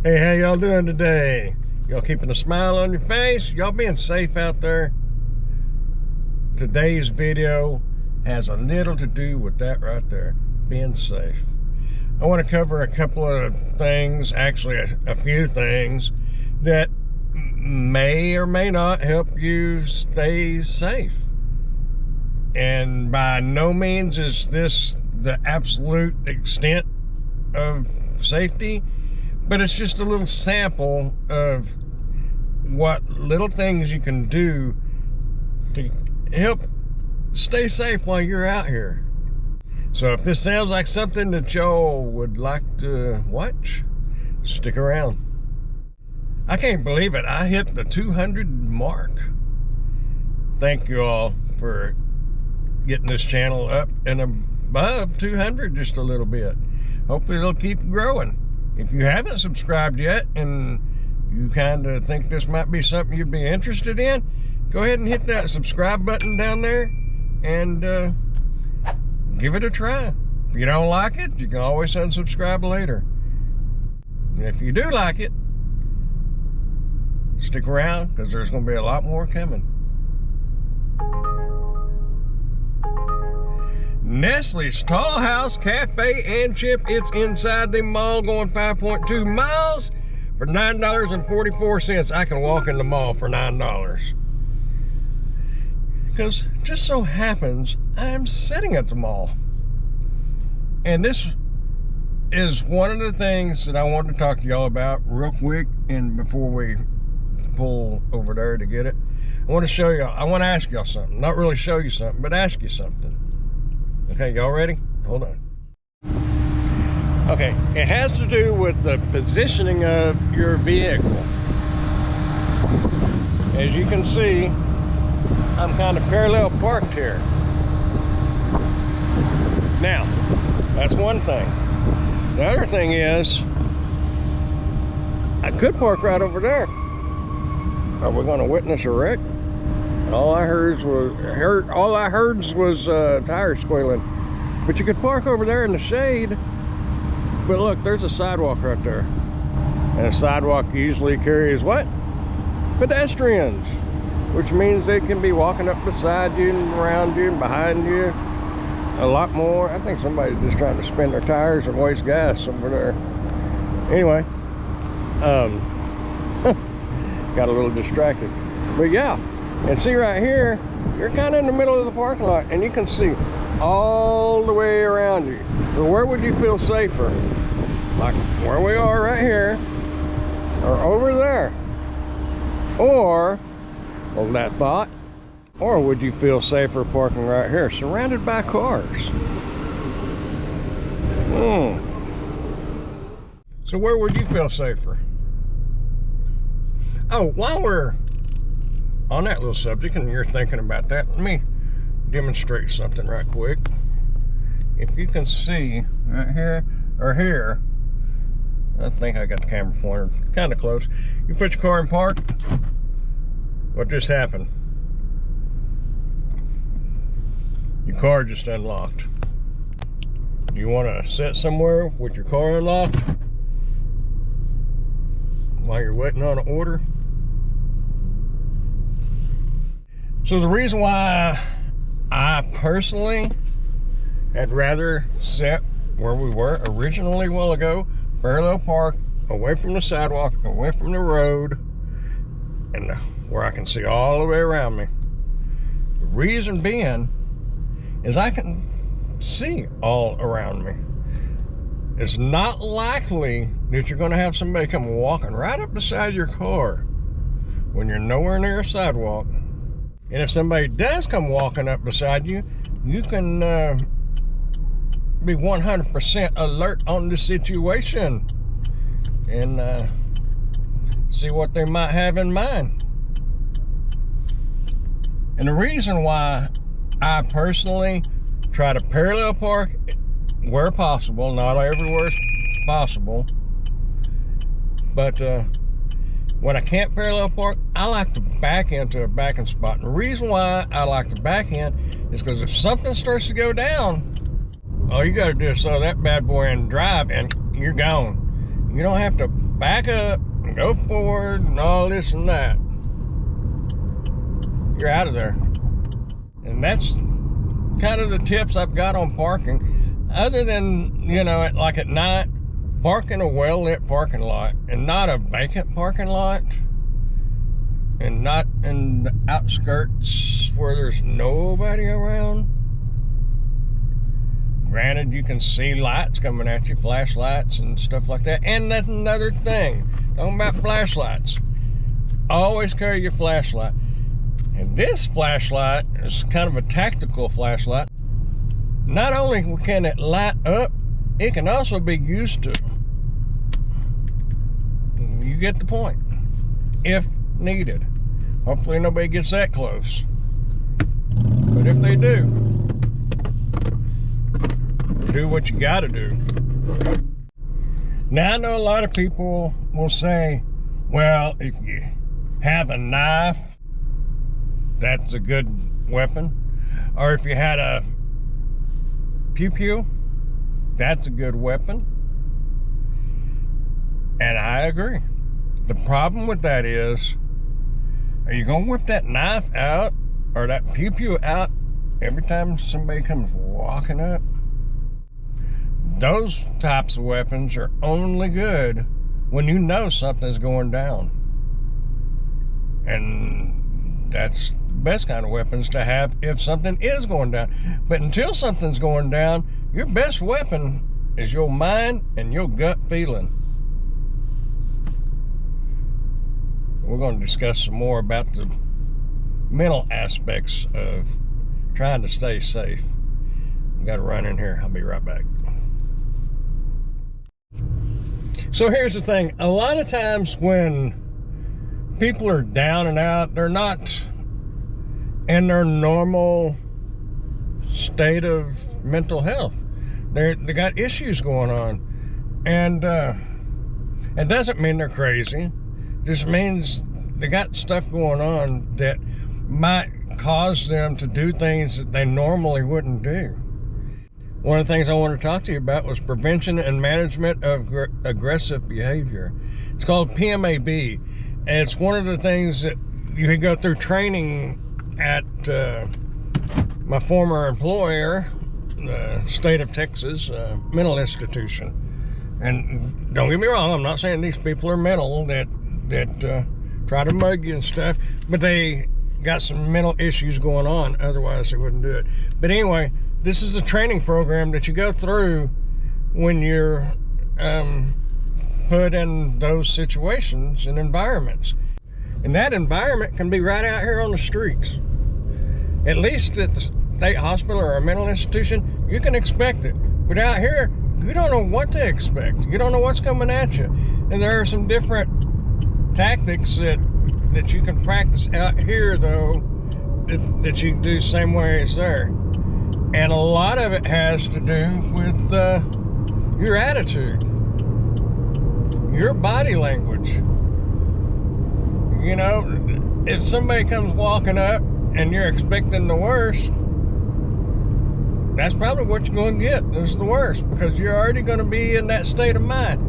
Hey, how y'all doing today? Y'all keeping a smile on your face? Y'all being safe out there? Today's video has a little to do with that right there, being safe. I want to cover a couple of things, actually a few things that may or may not help you stay safe. And by no means is this the absolute extent of safety, but it's just a little sample of what little things you can do to help stay safe while you're out here. So if this sounds like something that y'all would like to watch, stick around. I can't believe it. I hit the 200 mark. Thank you all for getting this channel up and above 200 just a little bit. Hopefully it'll keep growing. If you haven't subscribed yet and you kind of think this might be something you'd be interested in, go ahead and hit that subscribe button down there and give it a try. If you don't like it, you can always unsubscribe later. And if you do like it, stick around because there's going to be a lot more coming. Nestle's Tall House Cafe and Chip. It's inside the mall going 5.2 miles for $9.44. I can walk in the mall for $9. Because just so happens I'm sitting at the mall. And this is one of the things that I wanted to talk to y'all about real quick, and before we pull over there to get it, I want to show y'all, I want to ask y'all something. Not really show you something, but ask you something. Okay, y'all ready? Hold on. Okay, it has to do with the positioning of your vehicle. As you can see, I'm kind of parallel parked here. Now, that's one thing. The other thing is, I could park right over there. Are we going to witness a wreck? All I heard was tires squealing. But you could park over there in the shade. But look, there's a sidewalk right there. And a sidewalk usually carries what? Pedestrians. Which means they can be walking up beside you and around you and behind you. A lot more. I think somebody's just trying to spin their tires and waste gas over there. Anyway. Got a little distracted. But yeah. And see right here, you're kind of in the middle of the parking lot and you can see all the way around you. So where would you feel safer? Like where we are right here, or over there? Or, hold that thought, or would you feel safer parking right here, surrounded by cars? So where would you feel safer? Oh, while we're on that little subject and you're thinking about that, let me demonstrate something right quick. If you can see right here or here, I think I got the camera pointed kind of close. You put your car in park. What just happened? Your car just unlocked. Do you want to sit somewhere with your car unlocked while you're waiting on an order? So the reason why I personally had rather sit where we were originally a while ago, parallel park, away from the sidewalk, away from the road, and where I can see all the way around me. The reason being is I can see all around me. It's not likely that you're going to have somebody come walking right up beside your car when you're nowhere near a sidewalk. And if somebody does come walking up beside you, you can be 100% alert on the situation and see what they might have in mind. And the reason why I personally try to parallel park where possible, not everywhere is possible, but when I can't parallel park, I like to back into a backing spot. And the reason why I like to back in is because if something starts to go down, all you got to do is throw that bad boy in drive and you're gone. You don't have to back up and go forward and all this and that, you're out of there. And that's kind of the tips I've got on parking. Other than, you know, like at night, park in a well-lit parking lot and not a vacant parking lot, and not in the outskirts where there's nobody around. Granted, you can see lights coming at you, flashlights and stuff like that. And that's another thing, talking about flashlights. Always carry your flashlight. And this flashlight is kind of a tactical flashlight. Not only can it light up, it can also be used to. You get the point. If needed. Hopefully nobody gets that close. But if they do what you gotta do. Now I know a lot of people will say, well, if you have a knife, that's a good weapon. Or if you had a pew-pew, that's a good weapon. And I agree. The problem with that is, are you gonna whip that knife out or that pew-pew out every time somebody comes walking up? Those types of weapons are only good when you know something's going down. And that's the best kind of weapons to have if something is going down. But until something's going down, your best weapon is your mind and your gut feeling. We're going to discuss some more about the mental aspects of trying to stay safe. I've got to run in here. I'll be right back. So here's the thing. A lot of times when people are down and out, they're not in their normal state of mental health. They got issues going on. And it doesn't mean they're crazy. It just means they got stuff going on that might cause them to do things that they normally wouldn't do. One of the things I want to talk to you about was prevention and management of aggressive behavior. It's called PMAB. And it's one of the things that you can go through training at my former employer, the state of Texas mental institution. And don't get me wrong, I'm not saying these people are mental that try to mug you and stuff, but they got some mental issues going on, otherwise they wouldn't do it. But anyway, this is a training program that you go through when you're put in those situations and environments. And that environment can be right out here on the streets. At least at the state hospital or a mental institution, you can expect it. But out here, you don't know what to expect. You don't know what's coming at you. And there are some different tactics that you can practice out here, though, that you can do the same way as there. And a lot of it has to do with your attitude, your body language. You know, if somebody comes walking up and you're expecting the worst, that's probably what you're going to get, is the worst, because you're already going to be in that state of mind.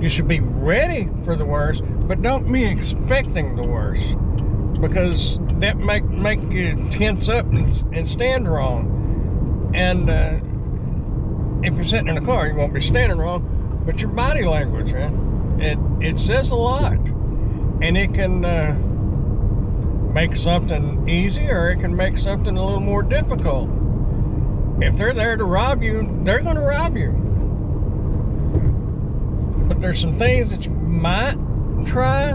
You should be ready for the worst, but don't be expecting the worst, because that make you tense up and stand wrong. And if you're sitting in a car, you won't be standing wrong, but your body language, man, it says a lot. And it can make something easy, or it can make something a little more difficult. If they're there to rob you, they're going to rob you. But there's some things that you might try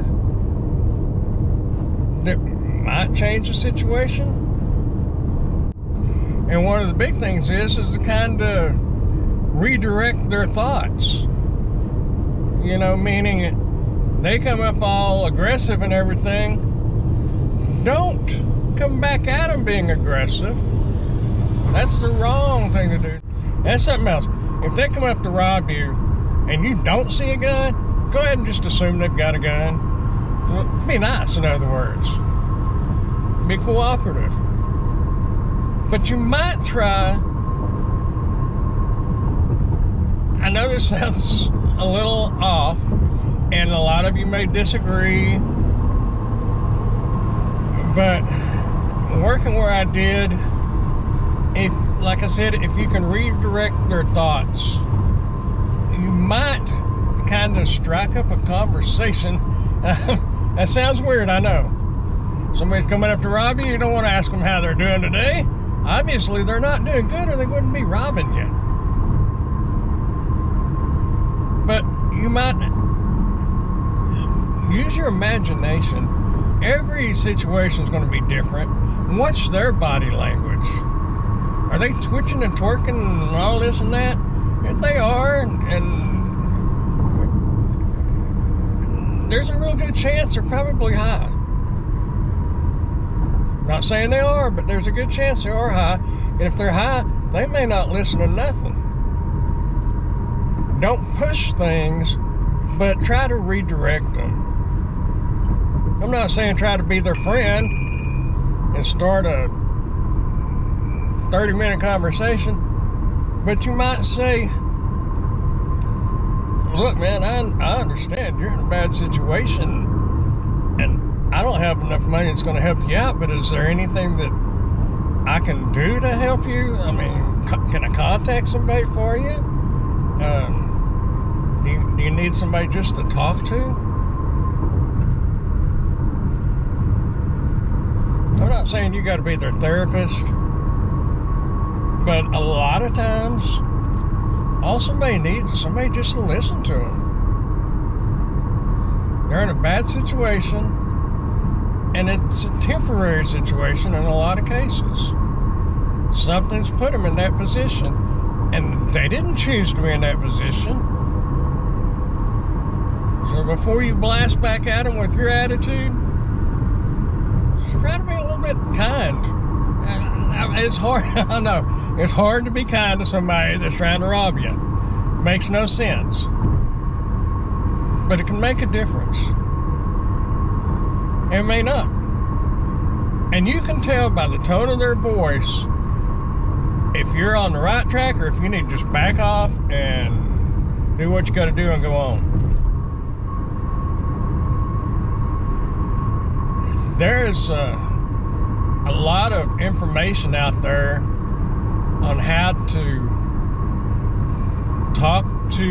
that might change the situation. And one of the big things is to kind of redirect their thoughts. You know, meaning they come up all aggressive and everything. Don't come back at them being aggressive. That's the wrong thing to do. That's something else. If they come up to rob you and you don't see a gun, go ahead and just assume they've got a gun. Be nice, in other words. Be cooperative. But you might try, I know this sounds a little off, And a lot of you may disagree, but working where I did, if, like I said, if you can redirect their thoughts, you might kind of strike up a conversation. That sounds weird, I know. Somebody's coming up to rob you, you don't want to ask them how they're doing today. Obviously, they're not doing good or they wouldn't be robbing you. But you might use your imagination. Every situation is going to be different. Watch their body language. Are they twitching and twerking and all this and that? If they are, and there's a real good chance they're probably high. Not saying they are, but there's a good chance they are high. And if they're high, they may not listen to nothing. Don't push things, but try to redirect them. I'm not saying try to be their friend and start a 30-minute conversation, but you might say, look, man, I understand you're in a bad situation and I don't have enough money that's going to help you out, but is there anything that I can do to help you? I mean, can I contact somebody for you? Do you need somebody just to talk to? I'm not saying you got to be their therapist, but a lot of times, all somebody needs is somebody just to listen to them. They're in a bad situation, and it's a temporary situation in a lot of cases. Something's put them in that position, and they didn't choose to be in that position. So before you blast back at them with your attitude, just try to be a little bit kind. It's hard, I know, it's hard to be kind to somebody that's trying to rob you. Makes no sense. But it can make a difference. It may not. And you can tell by the tone of their voice if you're on the right track or if you need to just back off and do what you got to do and go on. There's a lot of information out there on how to talk to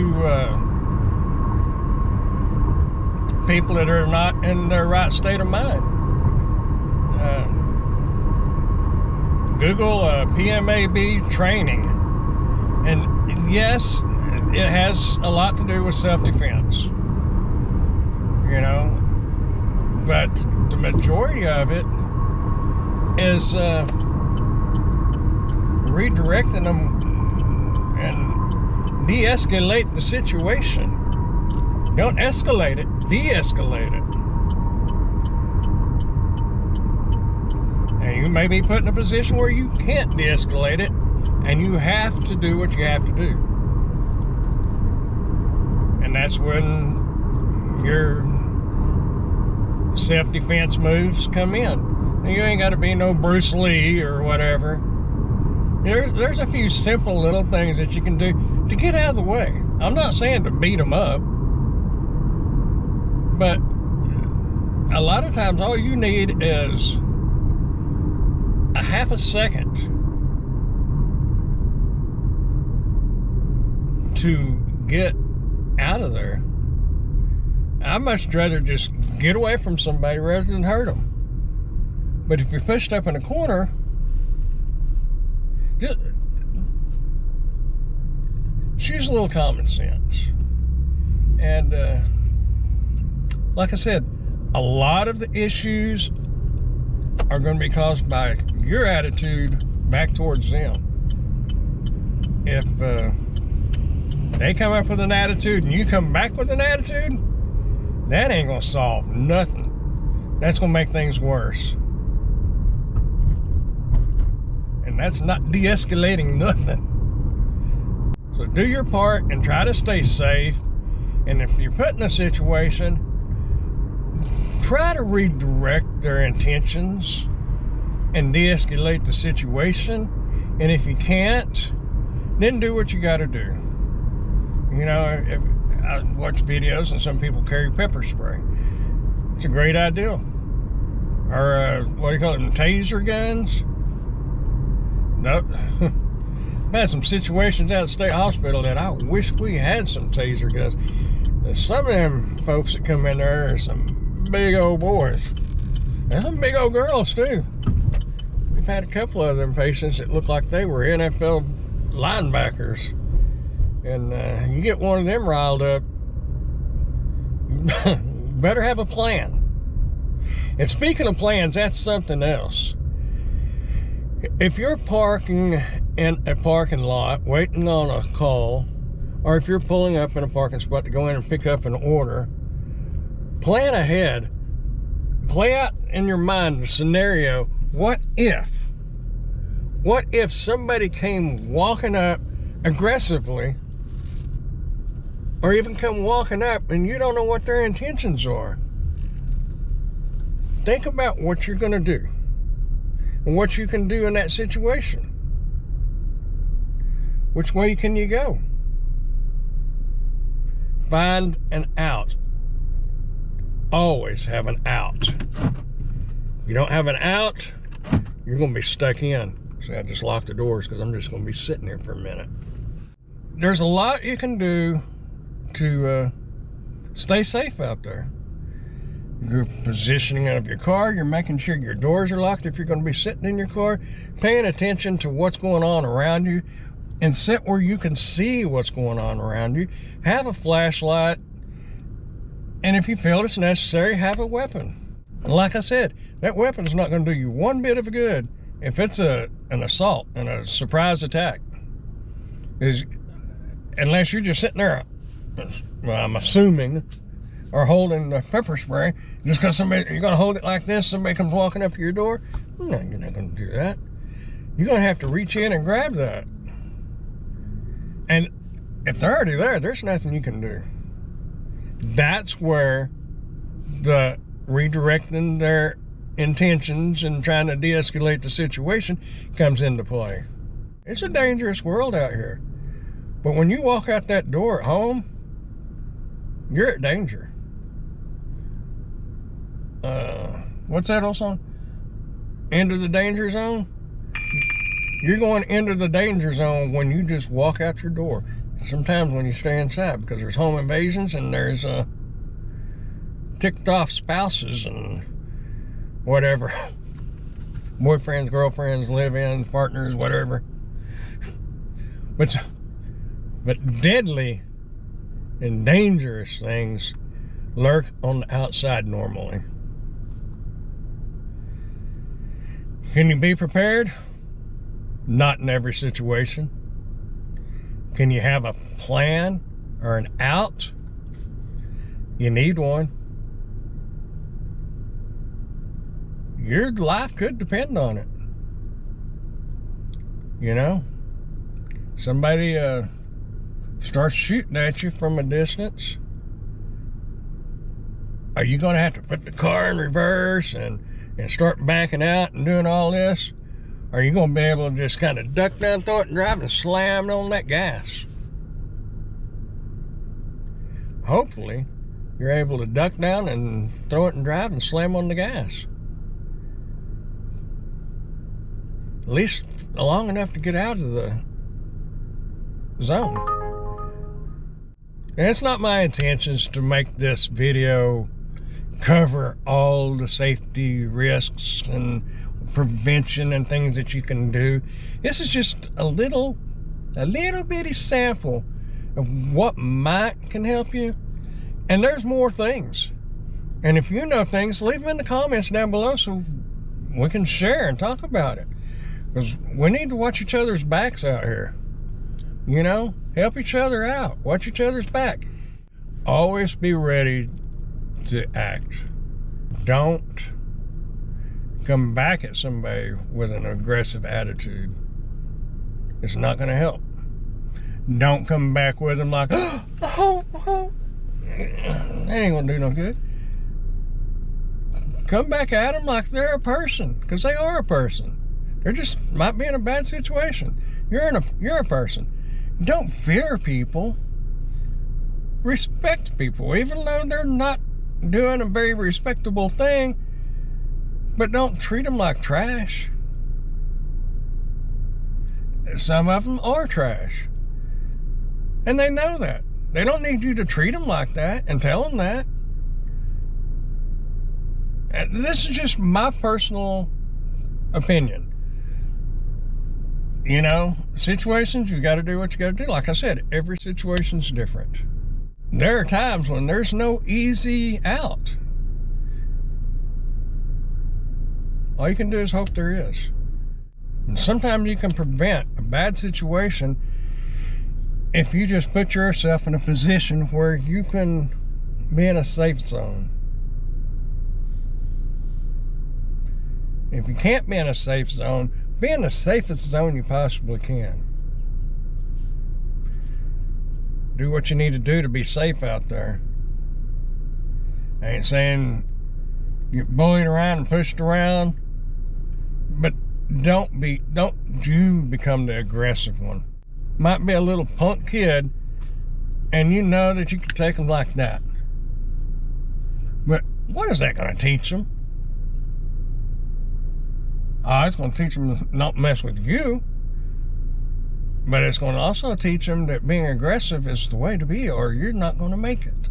people that are not in their right state of mind. Google PMAB training, and yes, it has a lot to do with self-defense, you know, but the majority of it is redirecting them and de-escalate the situation. Don't escalate it, de-escalate it. And you may be put in a position where you can't de-escalate it, and you have to do what you have to do. And that's when your self-defense moves come in. Now, you ain't got to be no Bruce Lee or whatever. There's a few simple little things that you can do to get out of the way. I'm not saying to beat them up, but a lot of times all you need is a half a second to get out of there. I'd much rather just get away from somebody rather than hurt them. But if you're pushed up in a corner, just use a little common sense. And like I said, a lot of the issues are going to be caused by your attitude back towards them. If they come up with an attitude and you come back with an attitude, that ain't going to solve nothing. That's going to make things worse. And that's not de-escalating nothing. So do your part and try to stay safe. And if you're put in a situation, try to redirect their intentions and de-escalate the situation. And if you can't, then do what you got to do. You know, if I watch videos and some people carry pepper spray. It's a great idea. Or what do you call them, taser guns? Nope. I've had some situations at the state hospital that I wish we had some taser guns. Some of them folks that come in there are some big old boys. And some big old girls too. We've had a couple of them patients that looked like they were NFL linebackers. And you get one of them riled up, you better have a plan. And speaking of plans, that's something else. If you're parking in a parking lot waiting on a call, or if you're pulling up in a parking spot to go in and pick up an order, plan ahead. Play out in your mind the scenario, what if somebody came walking up aggressively, or even come walking up and you don't know what their intentions are? Think about what you're going to do and what you can do in that situation. Which way can you go? Find an out. Always have an out. If you don't have an out, you're going to be stuck in. See, I just locked the doors because I'm just going to be sitting here for a minute. There's a lot you can do to stay safe out there. Your positioning of your car, you're making sure your doors are locked if you're going to be sitting in your car, paying attention to what's going on around you, and sit where you can see what's going on around you. Have a flashlight, and if you feel it's necessary, have a weapon. And like I said, that weapon's not going to do you one bit of good if it's an assault and a surprise attack. Unless you're just sitting there, well, I'm assuming, or holding the pepper spray, just because you're going to hold it like this, somebody comes walking up to your door. No, you're not going to do that. You're going to have to reach in and grab that. And if they're already there, there's nothing you can do. That's where the redirecting their intentions and trying to de-escalate the situation comes into play. It's a dangerous world out here. But when you walk out that door at home, you're at danger. What's that old song? Into the danger zone? You're going into the danger zone when you just walk out your door. Sometimes when you stay inside, because there's home invasions and there's ticked off spouses and whatever. Boyfriends, girlfriends, live-ins, partners, whatever. But deadly and dangerous things lurk on the outside normally. Can you be prepared? Not in every situation. Can you have a plan or an out? You need one. Your life could depend on it. You know? Somebody starts shooting at you from a distance. Are you going to have to put the car in reverse and start backing out and doing all this? Or are you going to be able to just kind of duck down, throw it, and drive and slam on that gas? Hopefully, you're able to duck down and throw it and drive and slam on the gas. At least long enough to get out of the zone. And it's not my intentions to make this video cover all the safety risks and prevention and things that you can do. This is just a little bitty sample of what might can help you. And there's more things. And if you know things, leave them in the comments down below so we can share and talk about it. Because we need to watch each other's backs out here. You know, help each other out. Watch each other's back. Always be ready to act. Don't come back at somebody with an aggressive attitude. It's not going to help. Don't come back with them like, oh. That ain't going to do no good. Come back at them like they're a person, because they are a person. They're just might be in a bad situation. You're a person. Don't fear people. respect people, even though they're not doing a very respectable thing, but don't treat them like trash. Some of them are trash, and they know that. They don't need you to treat them like that and tell them that. And this is just my personal opinion. You know, situations, you got to do what you got to do. Like I said, every situation's different. There are times when there's no easy out. All you can do is hope there is. And sometimes you can prevent a bad situation if you just put yourself in a position where you can be in a safe zone. If you can't be in a safe zone, be in the safest zone you possibly can. Do what you need to do to be safe out there. I ain't saying get bullied around and pushed around, but don't you become the aggressive one. Might be a little punk kid, and you know that you can take them like that. But what is that going to teach them? It's going to teach them to not mess with you. But it's going to also teach them that being aggressive is the way to be, or you're not going to make it.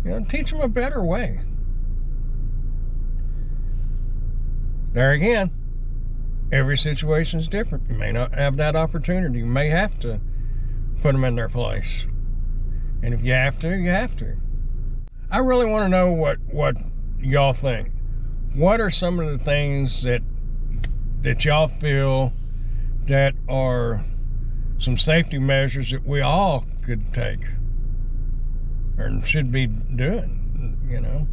You know, teach them a better way. There again, every situation is different. You may not have that opportunity. You may have to put them in their place. And if you have to, you have to. I really want to know what y'all think. What are some of the things that y'all feel that are some safety measures that we all could take or should be doing, you know?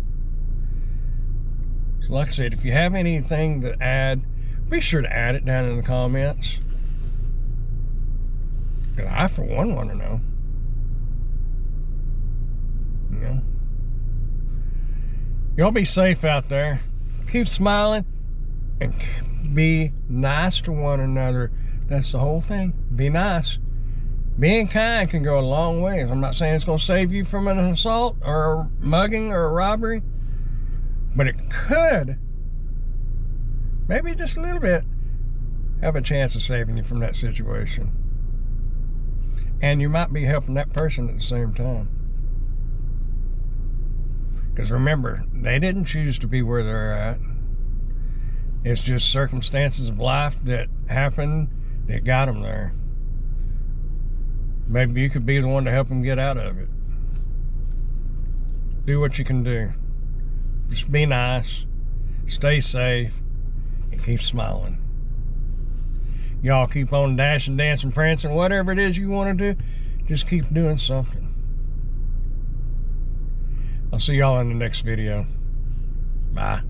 So like I said, if you have anything to add, be sure to add it down in the comments. Because I, for one, want to know. You know? Y'all be safe out there. Keep smiling and be nice to one another. That's the whole thing. Be nice. Being kind can go a long way. I'm not saying it's going to save you from an assault or a mugging or a robbery, but it could, maybe just a little bit, have a chance of saving you from that situation. And you might be helping that person at the same time. Because remember, they didn't choose to be where they're at. It's just circumstances of life that happened that got them there. Maybe you could be the one to help them get out of it. Do what you can do. Just be nice, stay safe, and keep smiling. Y'all keep on dashing, dancing, prancing, whatever it is you want to do, just keep doing something. I'll see y'all in the next video. Bye.